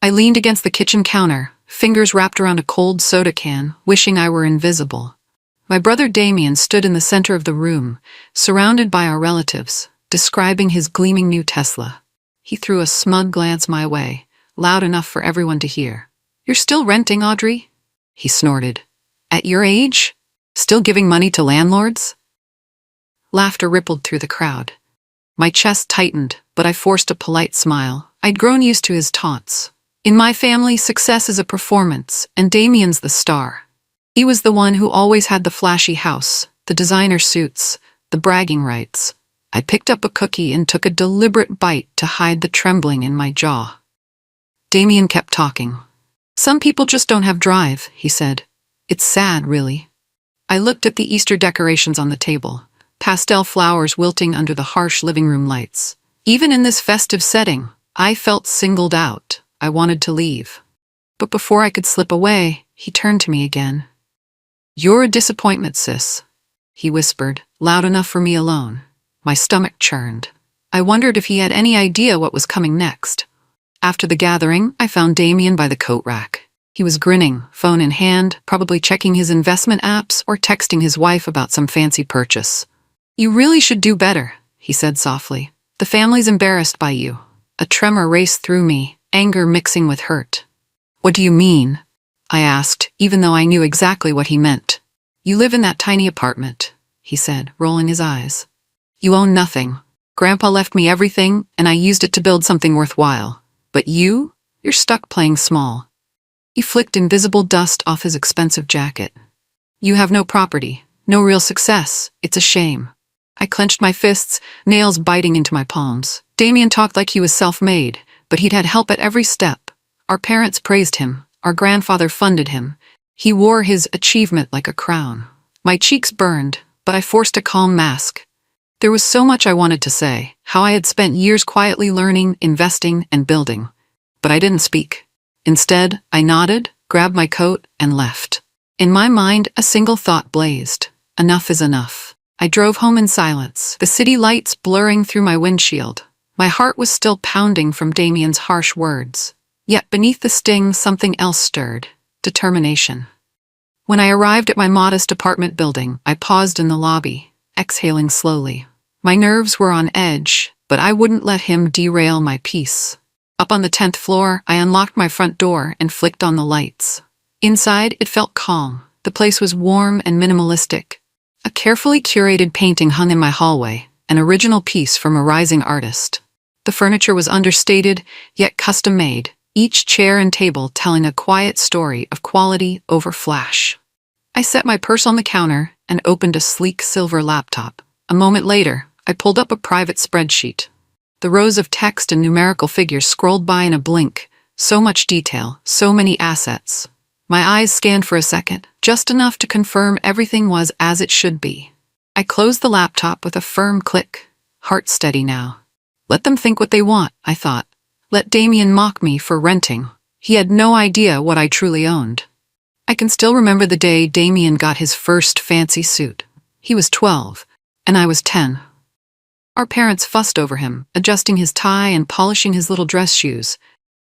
I leaned against the kitchen counter, fingers wrapped around a cold soda can, wishing I were invisible. My brother Damien stood in the center of the room, surrounded by our relatives, describing his gleaming new Tesla. He threw a smug glance my way, loud enough for everyone to hear. "You're still renting, Audrey?" he snorted. "At your age? Still giving money to landlords?" Laughter rippled through the crowd. My chest tightened, but I forced a polite smile. I'd grown used to his taunts. In my family, success is a performance, and Damien's the star. He was the one who always had the flashy house, the designer suits, the bragging rights. I picked up a cookie and took a deliberate bite to hide the trembling in my jaw. Damien kept talking. "Some people just don't have drive," he said. "It's sad, really." I looked at the Easter decorations on the table, pastel flowers wilting under the harsh living room lights. Even in this festive setting, I felt singled out. I wanted to leave. But before I could slip away, he turned to me again. "You're a disappointment, sis," he whispered, loud enough for me alone. My stomach churned. I wondered if he had any idea what was coming next. After the gathering, I found Damien by the coat rack. He was grinning, phone in hand, probably checking his investment apps or texting his wife about some fancy purchase. "You really should do better," he said softly. "The family's embarrassed by you." A tremor raced through me, anger mixing with hurt. "What do you mean?" I asked, even though I knew exactly what he meant. "You live in that tiny apartment," he said, rolling his eyes. "You own nothing. Grandpa left me everything, and I used it to build something worthwhile. But you're stuck playing small." He flicked invisible dust off his expensive jacket. "You have no property, no real success. It's a shame." I clenched my fists, nails biting into my palms. Damien talked like he was self-made, but he'd had help at every step. Our parents praised him. Our grandfather funded him. He wore his achievement like a crown. My cheeks burned, but I forced a calm mask. There was so much I wanted to say, how I had spent years quietly learning, investing, and building. But I didn't speak. Instead, I nodded, grabbed my coat, and left. In my mind, a single thought blazed. Enough is enough. I drove home in silence, the city lights blurring through my windshield. My heart was still pounding from Damien's harsh words. Yet beneath the sting, something else stirred. Determination. When I arrived at my modest apartment building, I paused in the lobby, exhaling slowly. My nerves were on edge, but I wouldn't let him derail my peace. Up on the 10th floor, I unlocked my front door and flicked on the lights. Inside, it felt calm. The place was warm and minimalistic. A carefully curated painting hung in my hallway, an original piece from a rising artist. The furniture was understated, yet custom-made, each chair and table telling a quiet story of quality over flash. I set my purse on the counter and opened a sleek silver laptop. A moment later, I pulled up a private spreadsheet. The rows of text and numerical figures scrolled by in a blink. So much detail, so many assets. My eyes scanned for a second, just enough to confirm everything was as it should be. I closed the laptop with a firm click. Heart steady now. Let them think what they want, I thought. Let Damien mock me for renting. He had no idea what I truly owned. I can still remember the day Damien got his first fancy suit. He was 12, and I was 10. Our parents fussed over him, adjusting his tie and polishing his little dress shoes.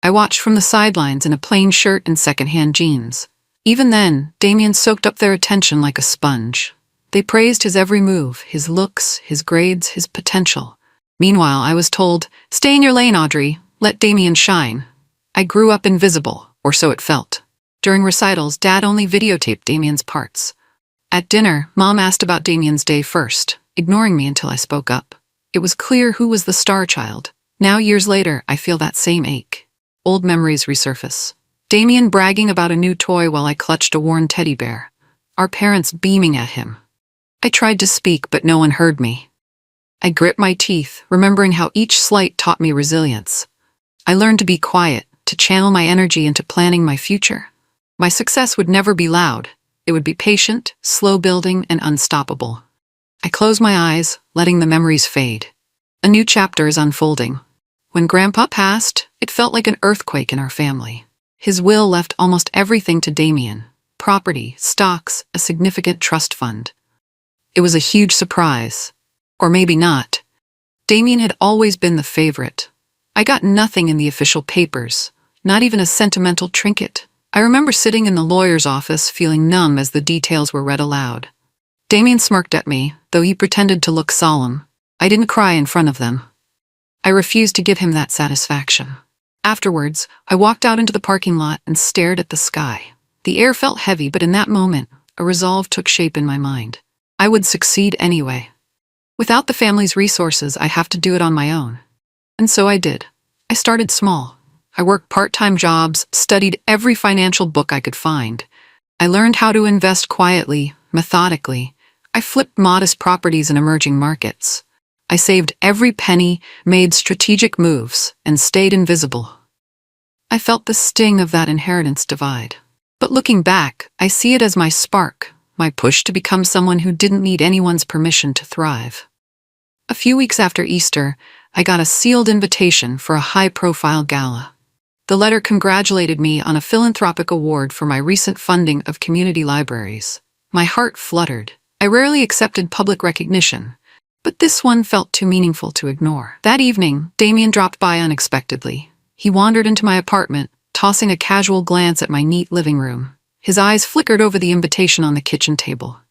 I watched from the sidelines in a plain shirt and secondhand jeans. Even then, Damien soaked up their attention like a sponge. They praised his every move, his looks, his grades, his potential. Meanwhile, I was told, "Stay in your lane, Audrey. Let Damien shine." I grew up invisible, or so it felt. During recitals, Dad only videotaped Damien's parts. At dinner, Mom asked about Damien's day first, ignoring me until I spoke up. It was clear who was the star child. Now, years later, I feel that same ache. Old memories resurface. Damien bragging about a new toy while I clutched a worn teddy bear. Our parents beaming at him. I tried to speak, but no one heard me. I grit my teeth, remembering how each slight taught me resilience. I learned to be quiet, to channel my energy into planning my future. My success would never be loud. It would be patient, slow building, and unstoppable. I close my eyes, letting the memories fade. A new chapter is unfolding. When Grandpa passed, it felt like an earthquake in our family. His will left almost everything to Damien. Property, stocks, a significant trust fund. It was a huge surprise. Or maybe not. Damien had always been the favorite. I got nothing in the official papers, Not even a sentimental trinket. I remember sitting in the lawyer's office feeling numb as the details were read aloud. Damien smirked at me, though he pretended to look solemn. I didn't cry in front of them. I refused to give him that satisfaction. Afterwards, I walked out into the parking lot and stared at the sky. The air felt heavy, but in that moment, a resolve took shape in my mind. I would succeed anyway. Without the family's resources, I'd have to do it on my own. And so I did. I started small. I worked part-time jobs, studied every financial book I could find. I learned how to invest quietly, methodically. I flipped modest properties in emerging markets. I saved every penny, made strategic moves, and stayed invisible. I felt the sting of that inheritance divide. But looking back, I see it as my spark, my push to become someone who didn't need anyone's permission to thrive. A few weeks after Easter, I got a sealed invitation for a high-profile gala. The letter congratulated me on a philanthropic award for my recent funding of community libraries. My heart fluttered. I rarely accepted public recognition, but this one felt too meaningful to ignore. That evening, Damien dropped by unexpectedly. He wandered into my apartment, tossing a casual glance at my neat living room. His eyes flickered over the invitation on the kitchen table.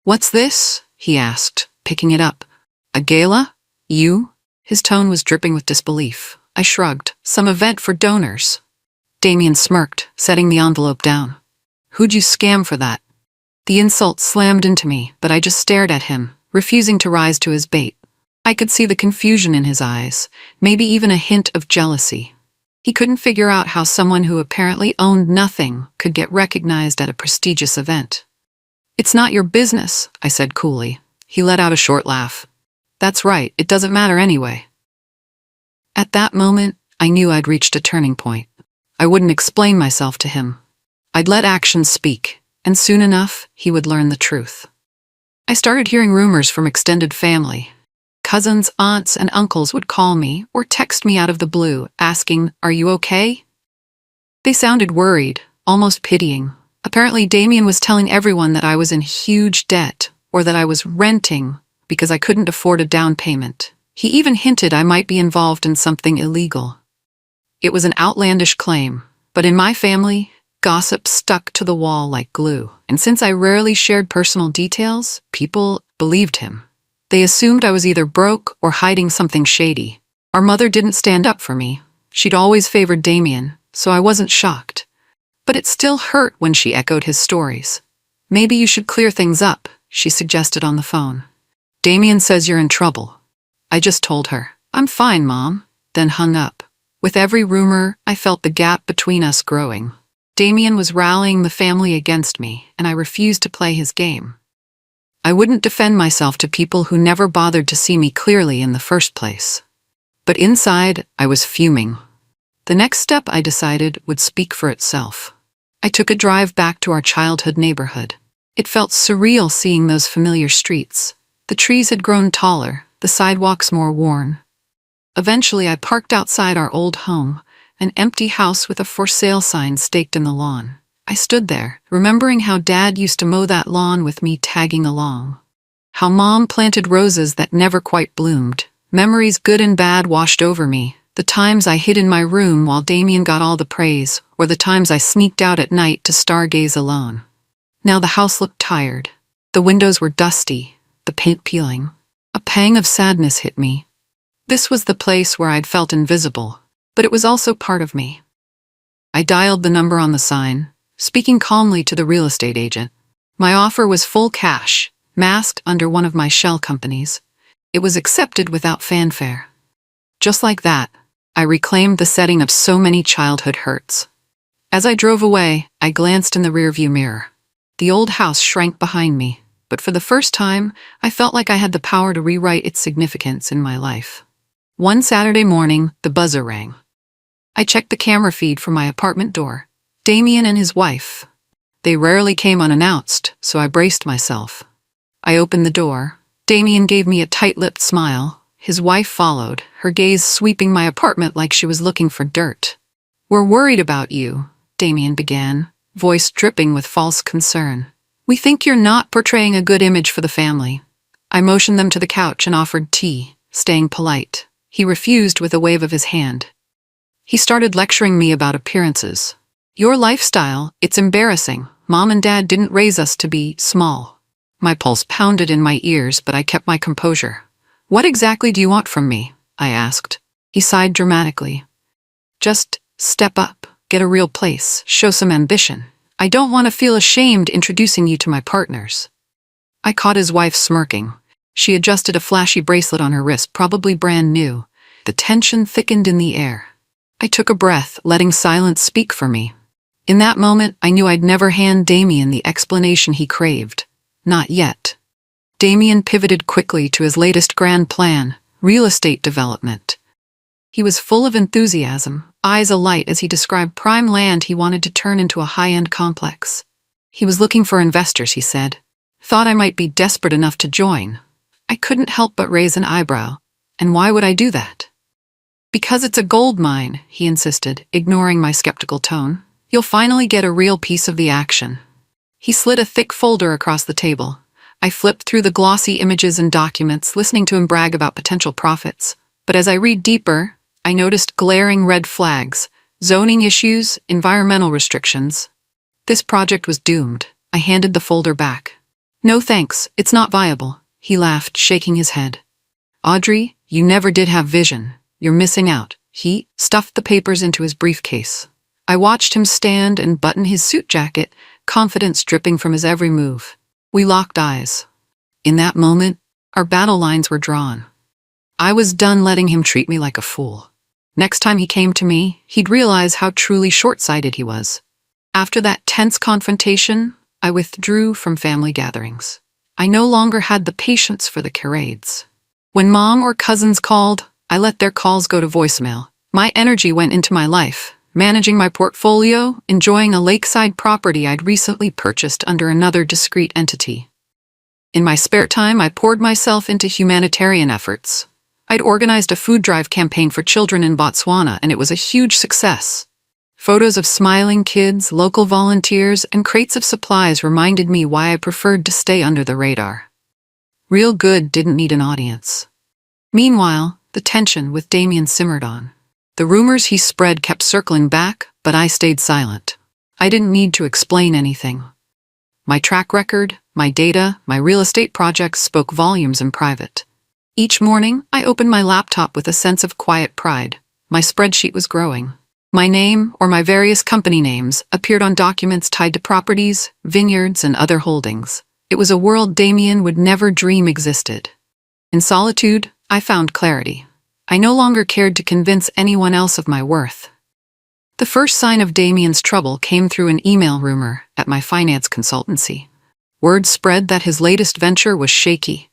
"What's this?" he asked, picking it up. "A gala? You?" His tone was dripping with disbelief. I shrugged. "Some event for donors." Damien smirked, setting the envelope down. "Who'd you scam for that?" The insult slammed into me, but I just stared at him, refusing to rise to his bait. I could see the confusion in his eyes, maybe even a hint of jealousy. He couldn't figure out how someone who apparently owned nothing could get recognized at a prestigious event. "It's not your business," I said coolly. He let out a short laugh. "That's right, it doesn't matter anyway." At that moment, I knew I'd reached a turning point. I wouldn't explain myself to him. I'd let actions speak, and soon enough, he would learn the truth. I started hearing rumors from extended family. Cousins, aunts, and uncles would call me or text me out of the blue, asking, "Are you okay?" They sounded worried, almost pitying. Apparently, Damien was telling everyone that I was in huge debt, or that I was renting because I couldn't afford a down payment. He even hinted I might be involved in something illegal. It was an outlandish claim, but in my family, gossip stuck to the wall like glue. And since I rarely shared personal details, people believed him. They assumed I was either broke or hiding something shady. Our mother didn't stand up for me. She'd always favored Damien, so I wasn't shocked. But it still hurt when she echoed his stories. "Maybe you should clear things up," she suggested on the phone. "Damien says you're in trouble." I just told her, "I'm fine, Mom," then hung up. With every rumor, I felt the gap between us growing. Damien was rallying the family against me, and I refused to play his game. I wouldn't defend myself to people who never bothered to see me clearly in the first place. But inside, I was fuming. The next step, I decided, would speak for itself. I took a drive back to our childhood neighborhood. It felt surreal seeing those familiar streets. The trees had grown taller, the sidewalks more worn. Eventually, I parked outside our old home, an empty house with a for sale sign staked in the lawn. I stood there, remembering how Dad used to mow that lawn with me tagging along. How Mom planted roses that never quite bloomed. Memories good and bad washed over me. The times I hid in my room while Damien got all the praise, or the times I sneaked out at night to stargaze alone. Now the house looked tired. The windows were dusty, the paint peeling. A pang of sadness hit me. This was the place where I'd felt invisible, but it was also part of me. I dialed the number on the sign, speaking calmly to the real estate agent. My offer was full cash, masked under one of my shell companies. It was accepted without fanfare. Just like that, I reclaimed the setting of so many childhood hurts. As I drove away, I glanced in the rearview mirror. The old house shrank behind me, but for the first time, I felt like I had the power to rewrite its significance in my life. One Saturday morning, the buzzer rang. I checked the camera feed from my apartment door. Damien and his wife. They rarely came unannounced, so I braced myself. I opened the door. Damien gave me a tight-lipped smile. His wife followed, her gaze sweeping my apartment like she was looking for dirt. "We're worried about you," Damien began, voice dripping with false concern. "We think you're not portraying a good image for the family." I motioned them to the couch and offered tea, staying polite. He refused with a wave of his hand. He started lecturing me about appearances. Your lifestyle, it's embarrassing. Mom and Dad didn't raise us to be small. My pulse pounded in my ears, but I kept my composure. What exactly do you want from me? I asked. He sighed dramatically. Just step up, get a real place, show some ambition. I don't want to feel ashamed introducing you to my partners. I caught his wife smirking. She adjusted a flashy bracelet on her wrist, probably brand new. The tension thickened in the air. I took a breath, letting silence speak for me. In that moment, I knew I'd never hand Damien the explanation he craved. Not yet. Damien pivoted quickly to his latest grand plan, real estate development. He was full of enthusiasm, eyes alight as he described prime land he wanted to turn into a high-end complex. He was looking for investors, he said. Thought I might be desperate enough to join. I couldn't help but raise an eyebrow. And why would I do that? Because it's a gold mine, he insisted, ignoring my skeptical tone. You'll finally get a real piece of the action. He slid a thick folder across the table. I flipped through the glossy images and documents, listening to him brag about potential profits. But as I read deeper, I noticed glaring red flags, zoning issues, environmental restrictions. This project was doomed. I handed the folder back. No thanks, it's not viable, he laughed, shaking his head. Audrey, you never did have vision. You're missing out. He stuffed the papers into his briefcase. I watched him stand and button his suit jacket, confidence dripping from his every move. We locked eyes. In that moment, our battle lines were drawn. I was done letting him treat me like a fool. Next time he came to me, he'd realize how truly short-sighted he was. After that tense confrontation, I withdrew from family gatherings. I no longer had the patience for the charades. When mom or cousins called, I let their calls go to voicemail. My energy went into my life, managing my portfolio, enjoying a lakeside property I'd recently purchased under another discrete entity. In my spare time, I poured myself into humanitarian efforts. I'd organized a food drive campaign for children in Botswana, and it was a huge success. Photos of smiling kids, local volunteers, and crates of supplies reminded me why I preferred to stay under the radar. Real good didn't need an audience. Meanwhile, the tension with Damien simmered on. The rumors he spread kept circling back, but I stayed silent. I didn't need to explain anything. My track record, my data, my real estate projects spoke volumes in private. Each morning, I opened my laptop with a sense of quiet pride. My spreadsheet was growing. My name, or my various company names, appeared on documents tied to properties, vineyards, and other holdings. It was a world Damien would never dream existed. In solitude, I found clarity. I no longer cared to convince anyone else of my worth. The first sign of Damien's trouble came through an email rumor at my finance consultancy. Word spread that his latest venture was shaky.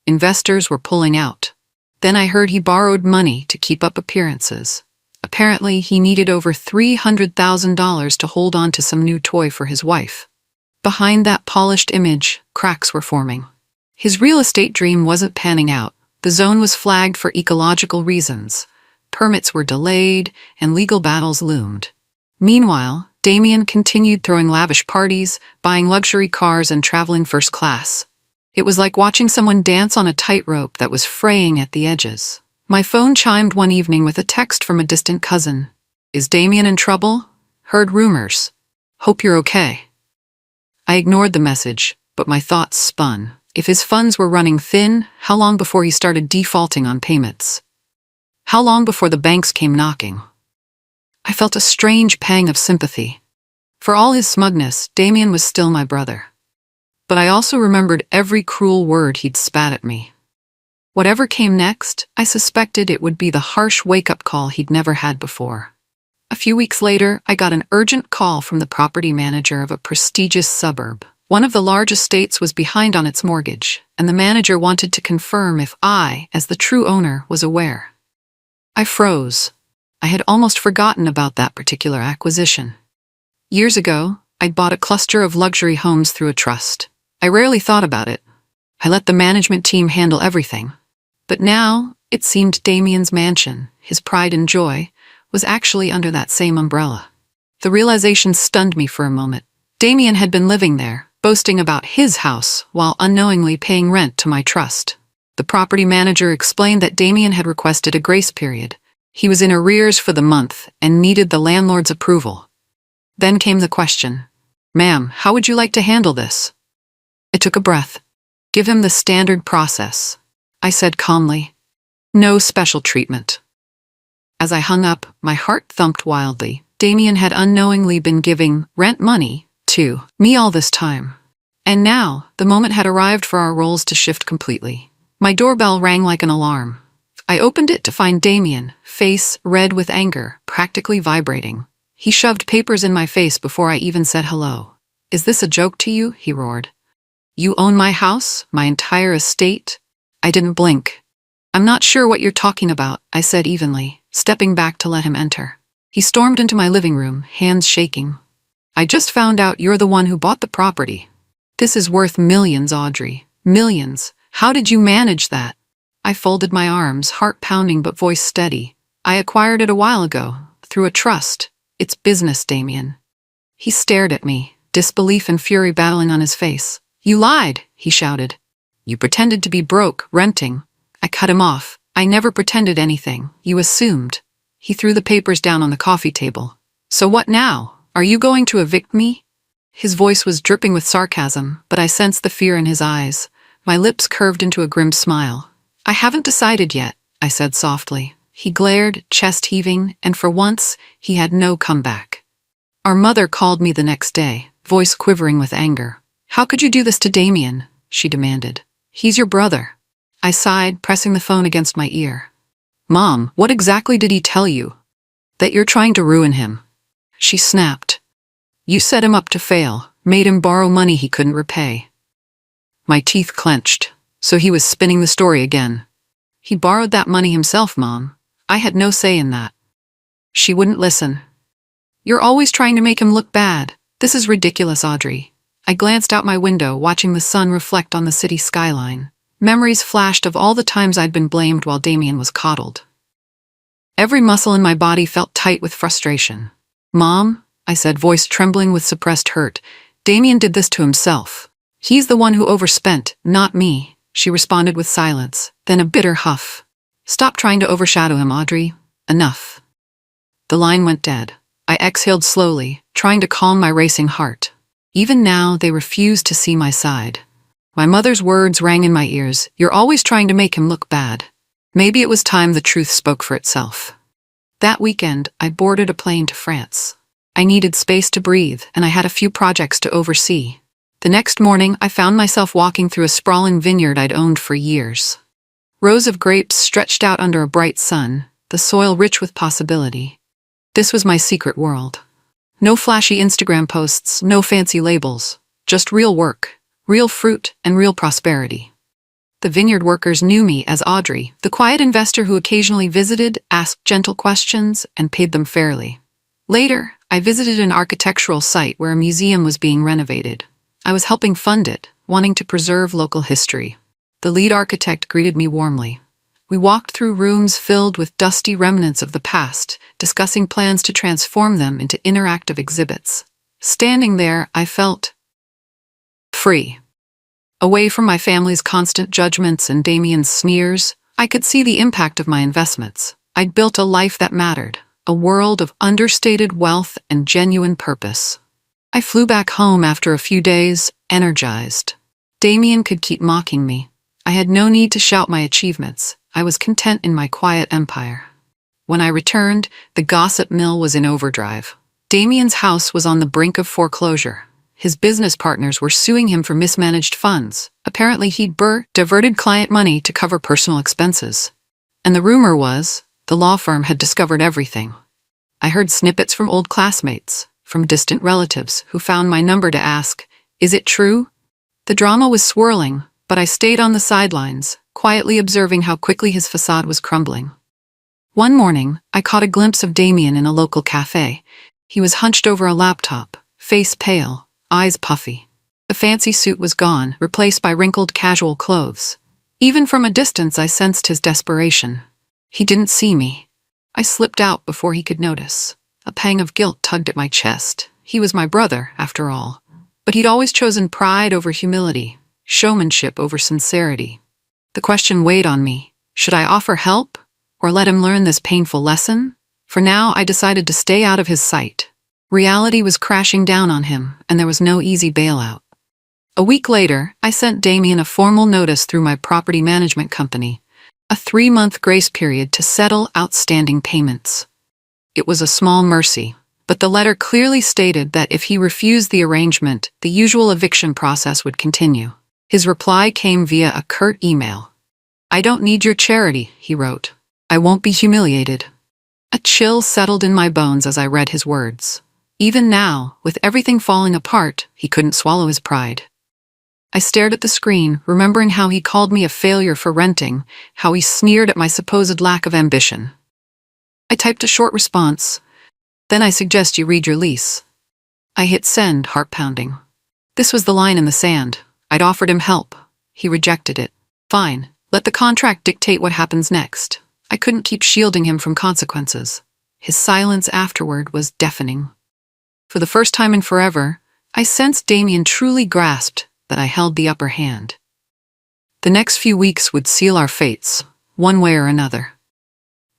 Investors were pulling out. Then I heard he borrowed money to keep up appearances. Apparently, he needed over $300,000 to hold on to some new toy for his wife. Behind that polished image, cracks were forming. His real estate dream wasn't panning out. The zone was flagged for ecological reasons. Permits were delayed, and legal battles loomed. Meanwhile, Damien continued throwing lavish parties, buying luxury cars, and traveling first class. It was like watching someone dance on a tightrope that was fraying at the edges. My phone chimed one evening with a text from a distant cousin. Is Damien in trouble? Heard rumors. Hope you're okay. I ignored the message, but my thoughts spun. If his funds were running thin, how long before he started defaulting on payments? How long before the banks came knocking? I felt a strange pang of sympathy. For all his smugness, Damien was still my brother. But I also remembered every cruel word he'd spat at me. Whatever came next, I suspected it would be the harsh wake-up call he'd never had before. A few weeks later, I got an urgent call from the property manager of a prestigious suburb. One of the large estates was behind on its mortgage, and the manager wanted to confirm if I, as the true owner, was aware. I froze. I had almost forgotten about that particular acquisition. Years ago, I'd bought a cluster of luxury homes through a trust. I rarely thought about it. I let the management team handle everything. But now, it seemed Damien's mansion, his pride and joy, was actually under that same umbrella. The realization stunned me for a moment. Damien had been living there, boasting about his house, while unknowingly paying rent to my trust. The property manager explained that Damien had requested a grace period. He was in arrears for the month and needed the landlord's approval. Then came the question, "Ma'am, how would you like to handle this?" I took a breath. "Give him the standard process," I said calmly. "No special treatment." As I hung up, my heart thumped wildly. Damien had unknowingly been giving rent money to me all this time. And now, the moment had arrived for our roles to shift completely. My doorbell rang like an alarm. I opened it to find Damien, face red with anger, practically vibrating. He shoved papers in my face before I even said hello. "Is this a joke to you?" he roared. "You own my house, my entire estate?" I didn't blink. "I'm not sure what you're talking about," I said evenly, stepping back to let him enter. He stormed into my living room, hands shaking. "I just found out you're the one who bought the property. This is worth millions, Audrey. Millions. How did you manage that?" I folded my arms, heart pounding but voice steady. "I acquired it a while ago, through a trust. It's business, Damien." He stared at me, disbelief and fury battling on his face. "You lied," he shouted. "You pretended to be broke, renting." I cut him off. "I never pretended anything. You assumed." He threw the papers down on the coffee table. "So what now? Are you going to evict me?" His voice was dripping with sarcasm, but I sensed the fear in his eyes. My lips curved into a grim smile. "I haven't decided yet," I said softly. He glared, chest heaving, and for once, he had no comeback. Our mother called me the next day, voice quivering with anger. "How could you do this to Damien?" she demanded. "He's your brother." I sighed, pressing the phone against my ear. "Mom, what exactly did he tell you?" "That you're trying to ruin him." She snapped. "You set him up to fail, made him borrow money he couldn't repay." My teeth clenched. So he was spinning the story again. "He borrowed that money himself, Mom. I had no say in that." She wouldn't listen. "You're always trying to make him look bad. This is ridiculous, Audrey." I glanced out my window, watching the sun reflect on the city skyline. Memories flashed of all the times I'd been blamed while Damien was coddled. Every muscle in my body felt tight with frustration. "Mom," I said, voice trembling with suppressed hurt, "Damien did this to himself. He's the one who overspent, not me." She responded with silence, then a bitter huff. "Stop trying to overshadow him, Audrey. Enough." The line went dead. I exhaled slowly, trying to calm my racing heart. Even now, they refused to see my side. My mother's words rang in my ears. "You're always trying to make him look bad." Maybe it was time the truth spoke for itself. That weekend, I boarded a plane to France. I needed space to breathe, and I had a few projects to oversee. The next morning, I found myself walking through a sprawling vineyard I'd owned for years. Rows of grapes stretched out under a bright sun, the soil rich with possibility. This was my secret world. No flashy Instagram posts, no fancy labels, just real work, real fruit, and real prosperity. The vineyard workers knew me as Audrey, the quiet investor who occasionally visited, asked gentle questions, and paid them fairly. Later, I visited an architectural site where a museum was being renovated. I was helping fund it, wanting to preserve local history. The lead architect greeted me warmly. We walked through rooms filled with dusty remnants of the past, discussing plans to transform them into interactive exhibits. Standing there, I felt free. Away from my family's constant judgments and Damien's sneers, I could see the impact of my investments. I'd built a life that mattered, a world of understated wealth and genuine purpose. I flew back home after a few days, energized. Damien could keep mocking me. I had no need to shout my achievements. I was content in my quiet empire. When I returned, the gossip mill was in overdrive. Damien's house was on the brink of foreclosure. His business partners were suing him for mismanaged funds. Apparently he'd diverted client money to cover personal expenses. And the rumor was, the law firm had discovered everything. I heard snippets from old classmates, from distant relatives who found my number to ask, "Is it true?" The drama was swirling, but I stayed on the sidelines, quietly observing how quickly his facade was crumbling. One morning, I caught a glimpse of Damien in a local cafe. He was hunched over a laptop, face pale, eyes puffy. The fancy suit was gone, replaced by wrinkled casual clothes. Even from a distance, I sensed his desperation. He didn't see me. I slipped out before he could notice. A pang of guilt tugged at my chest. He was my brother, after all. But he'd always chosen pride over humility, showmanship over sincerity. The question weighed on me. Should I offer help? or let him learn this painful lesson? For now, I decided to stay out of his sight. Reality was crashing down on him, and there was no easy bailout. A week later, I sent Damien a formal notice through my property management company, a 3-month grace period to settle outstanding payments. It was a small mercy, but the letter clearly stated that if he refused the arrangement, the usual eviction process would continue. His reply came via a curt email. "I don't need your charity," he wrote. "I won't be humiliated." A chill settled in my bones as I read his words. Even now, with everything falling apart, he couldn't swallow his pride. I stared at the screen, remembering how he called me a failure for renting, how he sneered at my supposed lack of ambition. I typed a short response. "Then I suggest you read your lease." I hit send, heart pounding. This was the line in the sand. I'd offered him help. He rejected it. Fine, let the contract dictate what happens next. I couldn't keep shielding him from consequences. His silence afterward was deafening. For the first time in forever, I sensed Damien truly grasped that I held the upper hand. The next few weeks would seal our fates, one way or another.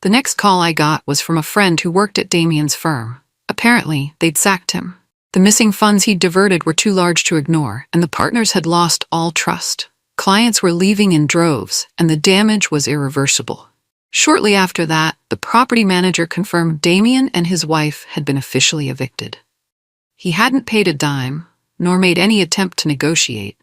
The next call I got was from a friend who worked at Damien's firm. Apparently, they'd sacked him. The missing funds he'd diverted were too large to ignore, and the partners had lost all trust. Clients were leaving in droves, and the damage was irreversible. Shortly after that, the property manager confirmed Damien and his wife had been officially evicted. He hadn't paid a dime, nor made any attempt to negotiate.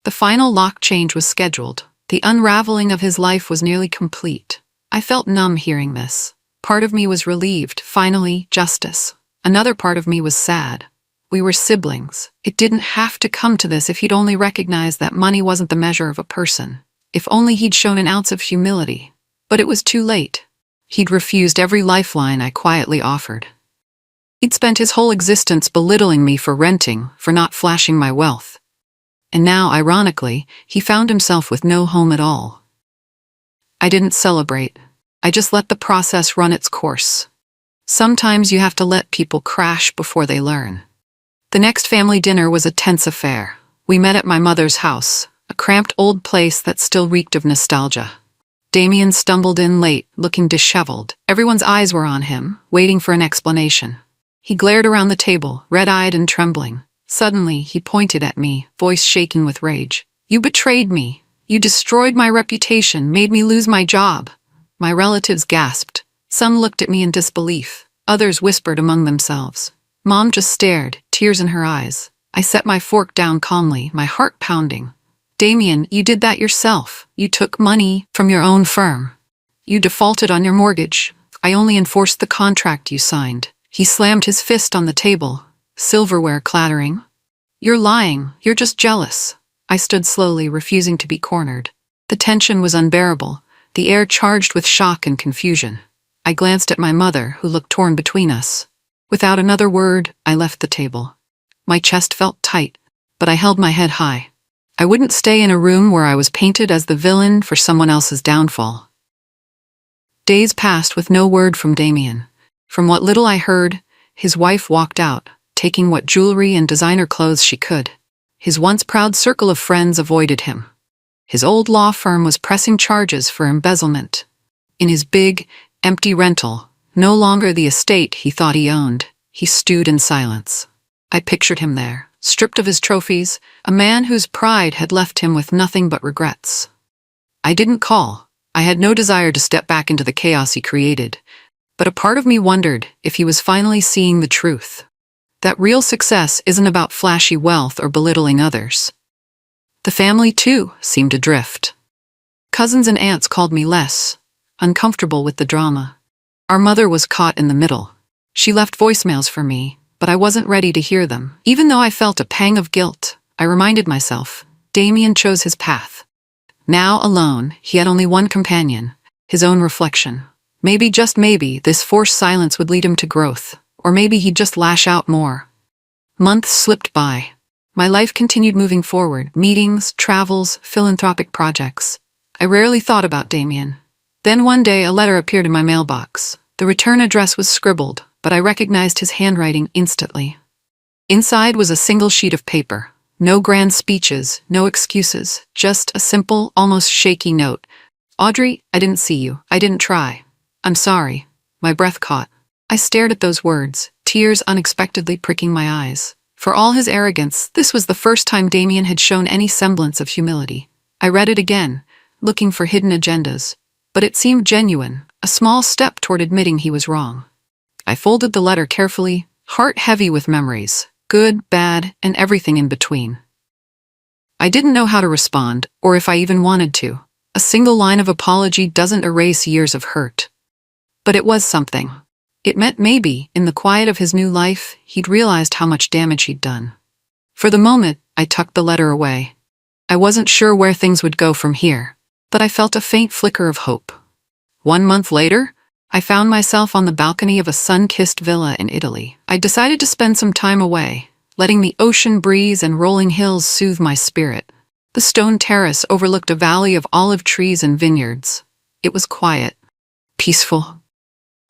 The final lock change was scheduled. The unraveling of his life was nearly complete. I felt numb hearing this. Part of me was relieved, finally, justice. Another part of me was sad. We were siblings. It didn't have to come to this if he'd only recognized that money wasn't the measure of a person. If only he'd shown an ounce of humility. But it was too late. He'd refused every lifeline I quietly offered. He'd spent his whole existence belittling me for renting, for not flashing my wealth. And now, ironically, he found himself with no home at all. I didn't celebrate. I just let the process run its course. Sometimes you have to let people crash before they learn. The next family dinner was a tense affair. We met at my mother's house, a cramped old place that still reeked of nostalgia. Damien stumbled in late, looking disheveled. Everyone's eyes were on him, waiting for an explanation. He glared around the table, red-eyed and trembling. Suddenly, he pointed at me, voice shaking with rage. "You betrayed me. You destroyed my reputation, made me lose my job." My relatives gasped. Some looked at me in disbelief. Others whispered among themselves. Mom just stared, tears in her eyes. I set my fork down calmly, my heart pounding. "Damien, you did that yourself. You took money from your own firm. You defaulted on your mortgage. I only enforced the contract you signed." He slammed his fist on the table, silverware clattering. "You're lying. You're just jealous." I stood slowly, refusing to be cornered. The tension was unbearable, the air charged with shock and confusion. I glanced at my mother, who looked torn between us. Without another word, I left the table. My chest felt tight, but I held my head high. I wouldn't stay in a room where I was painted as the villain for someone else's downfall. Days passed with no word from Damien. From what little I heard, his wife walked out, taking what jewelry and designer clothes she could. His once proud circle of friends avoided him. His old law firm was pressing charges for embezzlement. In his big, empty rental, no longer the estate he thought he owned, he stewed in silence. I pictured him there, stripped of his trophies, a man whose pride had left him with nothing but regrets. I didn't call. I had no desire to step back into the chaos he created. But a part of me wondered if he was finally seeing the truth. That real success isn't about flashy wealth or belittling others. The family, too, seemed adrift. Cousins and aunts called me less, uncomfortable with the drama. Our mother was caught in the middle. She left voicemails for me, but I wasn't ready to hear them. Even though I felt a pang of guilt, I reminded myself, Damien chose his path. Now alone, he had only one companion, his own reflection. Maybe, just maybe, this forced silence would lead him to growth, or maybe he'd just lash out more. Months slipped by. My life continued moving forward, meetings, travels, philanthropic projects. I rarely thought about Damien. Then one day a letter appeared in my mailbox. The return address was scribbled, but I recognized his handwriting instantly. Inside was a single sheet of paper. No grand speeches, no excuses, just a simple, almost shaky note. "Audrey, I didn't see you. I didn't try. I'm sorry. My breath caught. I stared at those words, tears unexpectedly pricking my eyes. For all his arrogance, this was the first time Damien had shown any semblance of humility. I read it again, looking for hidden agendas. But it seemed genuine, a small step toward admitting he was wrong. I folded the letter carefully, heart heavy with memories, good, bad, and everything in between. I didn't know how to respond, or if I even wanted to. A single line of apology doesn't erase years of hurt. But it was something. It meant maybe, in the quiet of his new life, he'd realized how much damage he'd done. For the moment, I tucked the letter away. I wasn't sure where things would go from here, but I felt a faint flicker of hope. 1 month later, I found myself on the balcony of a sun-kissed villa in Italy. I decided to spend some time away, letting the ocean breeze and rolling hills soothe my spirit. The stone terrace overlooked a valley of olive trees and vineyards. It was quiet, peaceful.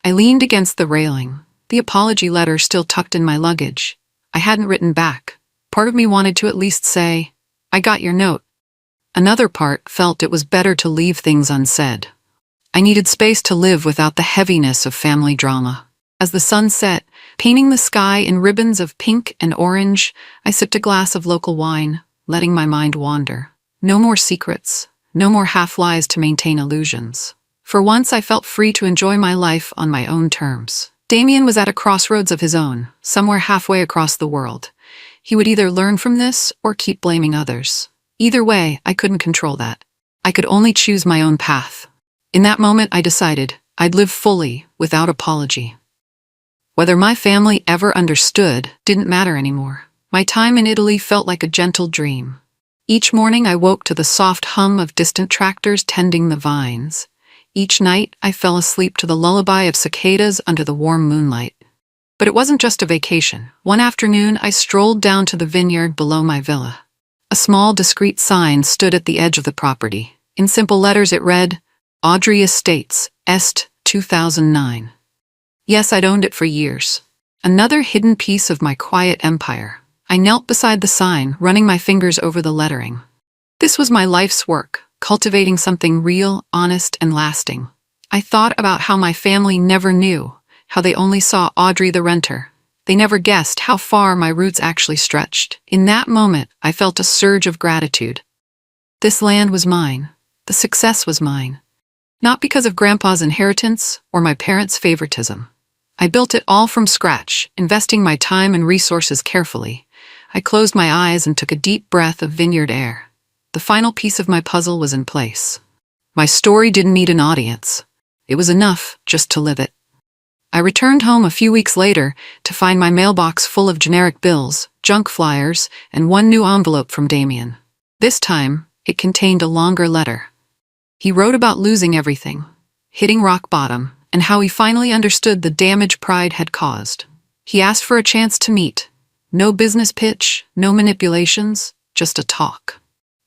I leaned against the railing, the apology letter still tucked in my luggage. I hadn't written back. Part of me wanted to at least say, "I got your note." Another part felt it was better to leave things unsaid. I needed space to live without the heaviness of family drama. As the sun set, painting the sky in ribbons of pink and orange, I sipped a glass of local wine, letting my mind wander. No more secrets, no more half-lies to maintain illusions. For once I felt free to enjoy my life on my own terms. Damien was at a crossroads of his own, somewhere halfway across the world. He would either learn from this or keep blaming others. Either way, I couldn't control that. I could only choose my own path. In that moment, I decided I'd live fully, without apology. Whether my family ever understood didn't matter anymore. My time in Italy felt like a gentle dream. Each morning I woke to the soft hum of distant tractors tending the vines. Each night I fell asleep to the lullaby of cicadas under the warm moonlight. But it wasn't just a vacation. One afternoon I strolled down to the vineyard below my villa. A small, discreet sign stood at the edge of the property. In simple letters it read, "Audrey Estates, Est, 2009. Yes, I'd owned it for years. Another hidden piece of my quiet empire. I knelt beside the sign, running my fingers over the lettering. This was my life's work, cultivating something real, honest, and lasting. I thought about how my family never knew, how they only saw Audrey the renter. They never guessed how far my roots actually stretched. In that moment, I felt a surge of gratitude. This land was mine. The success was mine. Not because of Grandpa's inheritance or my parents' favoritism. I built it all from scratch, investing my time and resources carefully. I closed my eyes and took a deep breath of vineyard air. The final piece of my puzzle was in place. My story didn't need an audience. It was enough just to live it. I returned home a few weeks later to find my mailbox full of generic bills, junk flyers, and one new envelope from Damien. This time, it contained a longer letter. He wrote about losing everything, hitting rock bottom, and how he finally understood the damage pride had caused. He asked for a chance to meet. No business pitch, no manipulations, just a talk.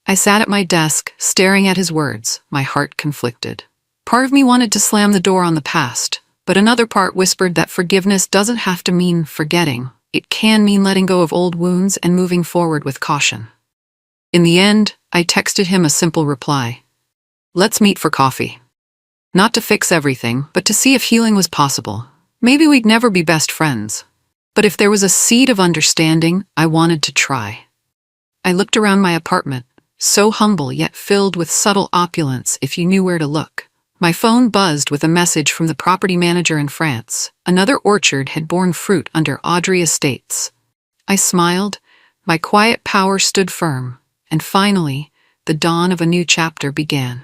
I sat at my desk, staring at his words, my heart conflicted. Part of me wanted to slam the door on the past, but another part whispered that forgiveness doesn't have to mean forgetting. It can mean letting go of old wounds and moving forward with caution. In the end, I texted him a simple reply. "Let's meet for coffee." Not to fix everything, but to see if healing was possible. Maybe we'd never be best friends. But if there was a seed of understanding, I wanted to try. I looked around my apartment, so humble yet filled with subtle opulence if you knew where to look. My phone buzzed with a message from the property manager in France. Another orchard had borne fruit under Audrey Estates. I smiled, my quiet power stood firm, and finally, the dawn of a new chapter began.